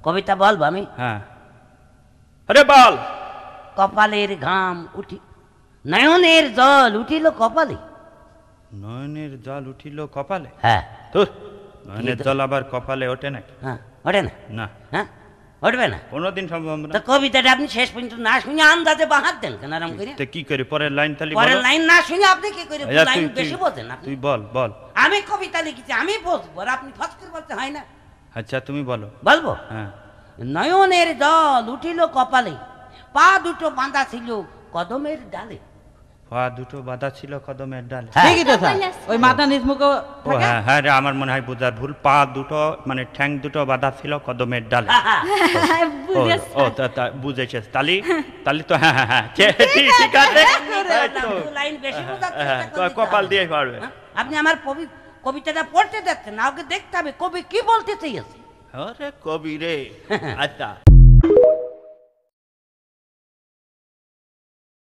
কবিতা বলবো আমি? হ্যাঁ, আরে বল। কপালের ঘাম উঠি, নয়নের জল উঠিল কপালে। নয়নের জল উঠিল কপালে? হ্যাঁ তোর নয়নের জল আবার কপালে ওঠে নাকি? হ্যাঁ, ওঠে না? না, হ্যাঁ, উঠবে না? কোনোদিন সম্ভব না। তো কবিতাটা আপনি শেষ পর্যন্ত না শুনে আন্দাজে বাহাত দেন কেন আরাম করে? তো কি করে পরের লাইন তালি পরের বলো। লাইন না শুনে আপনি কি করে আচ্ছা, লাইন তুই- বেশি তুই- বলতেন আপনি? তুই বল বল। আমি কবিতা লিখেছি, আমি বলবো, আর আপনি ফস করে বলতে হয় না। আচ্ছা তুমি বলো। বলবো? হ্যাঁ, নয়নের জল উঠিল কপালে, পা দুটো বাঁধা ছিল কদমের ডালে। পা দুটো বাঁধা ছিল কদমের ডালে। হ্যাঁ। ঠিকই তো স্যার, ওই মাথা নিচ মুখো ও থাকে। হ্যাঁ হ্যাঁ রে, আমার মনে হয় বুঝার ভুল। পা দুটো মানে ঠ্যাং দুটো বাঁধা ছিল কদমের ডালে। ও ও বুঝেছিস তালি? তালি তো হ্যাঁ হ্যাঁ হ্যাঁ ঠিক আছে। এই তো। লাইন বেশি বোঝাচ্ছে, হ্যাঁ, এটা করে দিতে কপাল হবে। দিয়ে পারবে। হ্যাঁ? আপনি আমার কবিতাটা পড়তে যাচ্ছেন না, ওকে দেখতে হবে কবি কি বলতে চেয়েছে। আরে কবি রে। আচ্ছা